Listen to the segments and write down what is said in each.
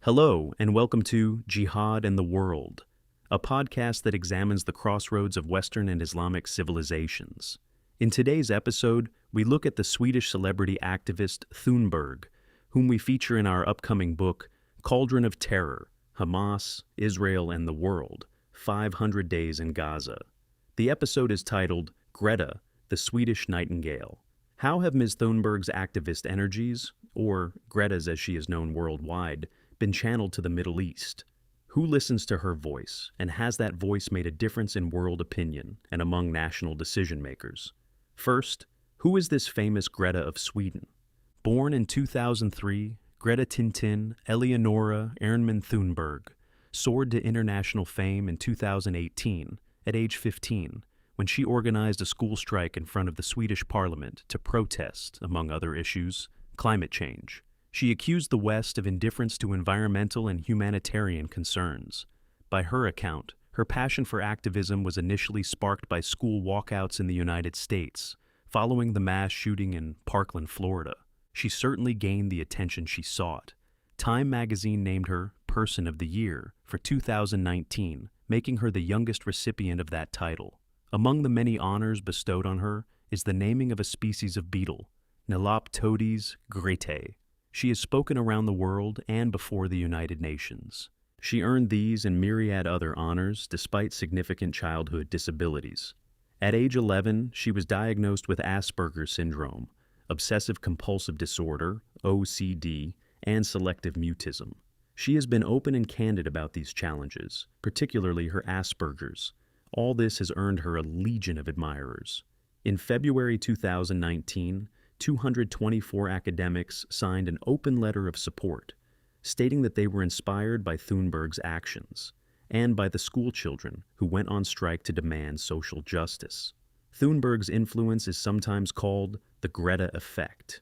Hello, and welcome to Jihad and the World, a podcast that examines the crossroads of Western and Islamic civilizations. In today's episode, we look at the Swedish celebrity activist Thunberg, whom we feature in our upcoming book, Cauldron of Terror, Hamas, Israel, and the World, 500 Days in Gaza. The episode is titled Greta, the Swedish Nightingale. How have Ms. Thunberg's activist energies, or Greta's as she is known worldwide, been channeled to the Middle East? Who listens to her voice, and has that voice made a difference in world opinion and among national decision-makers? First, who is this famous Greta of Sweden? Born in 2003, Greta Tintin, Eleonora, Ernman Thunberg soared to international fame in 2018, at age 15, when she organized a school strike in front of the Swedish parliament to protest, among other issues, climate change. She accused the West of indifference to environmental and humanitarian concerns. By her account, her passion for activism was initially sparked by school walkouts in the United States, following the mass shooting in Parkland, Florida. She certainly gained the attention she sought. Time magazine named her Person of the Year for 2019, making her the youngest recipient of that title. Among the many honors bestowed on her is the naming of a species of beetle, Neloptodes gretae. She has spoken around the world and before the United Nations. She earned these and myriad other honors despite significant childhood disabilities. At age 11, she was diagnosed with Asperger's syndrome, obsessive-compulsive disorder, OCD, and selective mutism. She has been open and candid about these challenges, particularly her Asperger's. All this has earned her a legion of admirers. In February 2019, 224 academics signed an open letter of support, stating that they were inspired by Thunberg's actions and by the schoolchildren who went on strike to demand social justice. Thunberg's influence is sometimes called the Greta effect.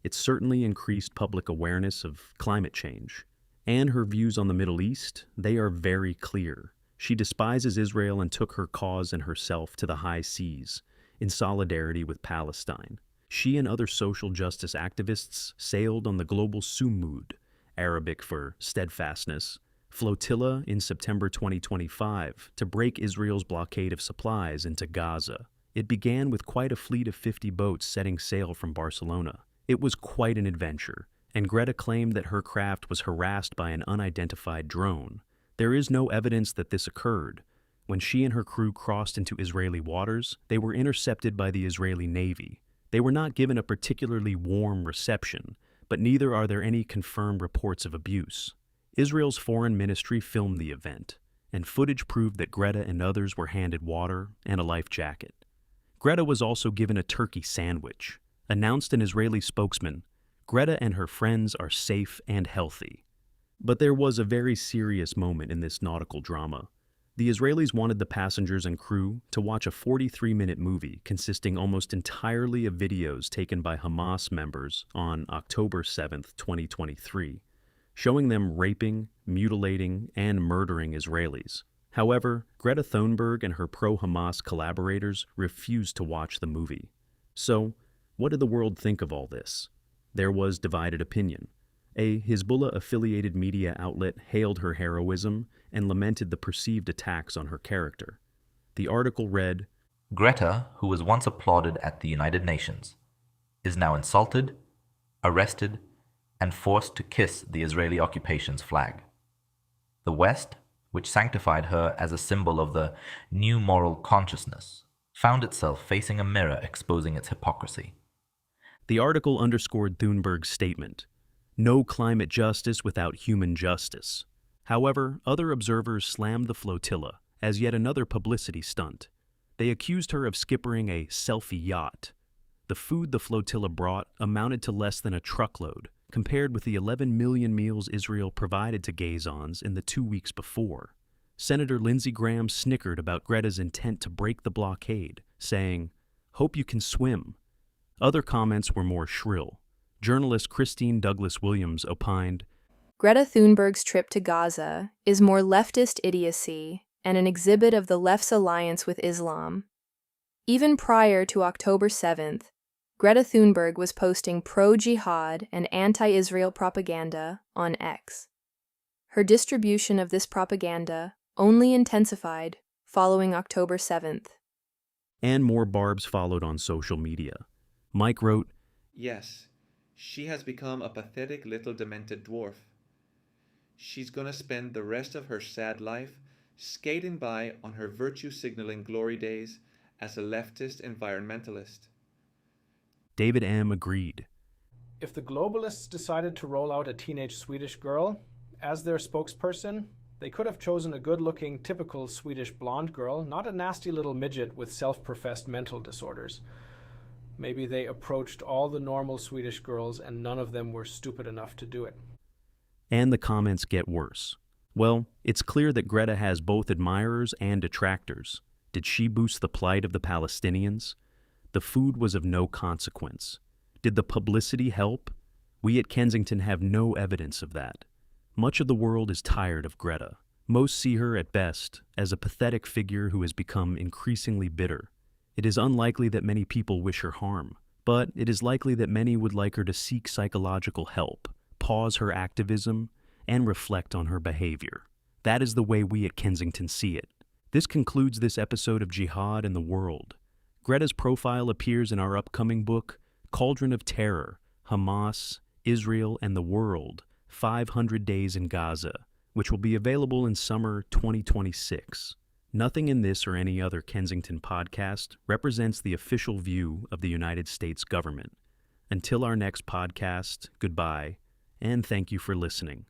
It certainly increased public awareness of climate change. And her views on the Middle East, they are very clear. She despises Israel and took her cause and herself to the high seas, in solidarity with Palestine. She and other social justice activists sailed on the global Sumud, Arabic for steadfastness, flotilla in September 2025 to break Israel's blockade of supplies into Gaza. It began with quite a fleet of 50 boats setting sail from Barcelona. It was quite an adventure, and Greta claimed that her craft was harassed by an unidentified drone. There is no evidence that this occurred. When she and her crew crossed into Israeli waters, they were intercepted by the Israeli Navy. They were not given a particularly warm reception, but neither are there any confirmed reports of abuse. Israel's foreign ministry filmed the event, and footage proved that Greta and others were handed water and a life jacket. Greta was also given a turkey sandwich. Announced an Israeli spokesman, Greta and her friends are safe and healthy. But there was a very serious moment in this nautical drama. The Israelis wanted the passengers and crew to watch a 43-minute movie consisting almost entirely of videos taken by Hamas members on October 7, 2023, showing them raping, mutilating, and murdering Israelis. However, Greta Thunberg and her pro-Hamas collaborators refused to watch the movie. So, what did the world think of all this? There was divided opinion. A Hezbollah-affiliated media outlet hailed her heroism and lamented the perceived attacks on her character. The article read, Greta, who was once applauded at the United Nations, is now insulted, arrested, and forced to kiss the Israeli occupation's flag. The West, which sanctified her as a symbol of the new moral consciousness, found itself facing a mirror exposing its hypocrisy. The article underscored Thunberg's statement, "No climate justice without human justice." However, other observers slammed the flotilla as yet another publicity stunt. They accused her of skippering a selfie yacht. The food the flotilla brought amounted to less than a truckload, compared with the 11 million meals Israel provided to Gazans in the 2 weeks before. Senator Lindsey Graham snickered about Greta's intent to break the blockade, saying, "Hope you can swim." Other comments were more shrill. Journalist Christine Douglas Williams opined, Greta Thunberg's trip to Gaza is more leftist idiocy and an exhibit of the left's alliance with Islam. Even prior to October 7th, Greta Thunberg was posting pro-Jihad and anti-Israel propaganda on X. Her distribution of this propaganda only intensified following October 7th. And more barbs followed on social media. Mike wrote, "Yes, she has become a pathetic little demented dwarf. She's gonna spend the rest of her sad life skating by on her virtue-signaling glory days as a leftist environmentalist." David M. agreed. If the globalists decided to roll out a teenage Swedish girl as their spokesperson, they could have chosen a good-looking, typical Swedish blonde girl, not a nasty little midget with self-professed mental disorders. Maybe they approached all the normal Swedish girls and none of them were stupid enough to do it. And the comments get worse. Well, it's clear that Greta has both admirers and detractors. Did she boost the plight of the Palestinians? The food was of no consequence. Did the publicity help? We at Kensington have no evidence of that. Much of the world is tired of Greta. Most see her at best as a pathetic figure who has become increasingly bitter. It is unlikely that many people wish her harm, but it is likely that many would like her to seek psychological help, pause her activism, and reflect on her behavior. That is the way we at Kensington see it. This concludes this episode of Jihad and the World. Greta's profile appears in our upcoming book, Cauldron of Terror, Hamas, Israel, and the World, 500 Days in Gaza, which will be available in summer 2026. Nothing in this or any other Kensington podcast represents the official view of the United States government. Until our next podcast, goodbye, and thank you for listening.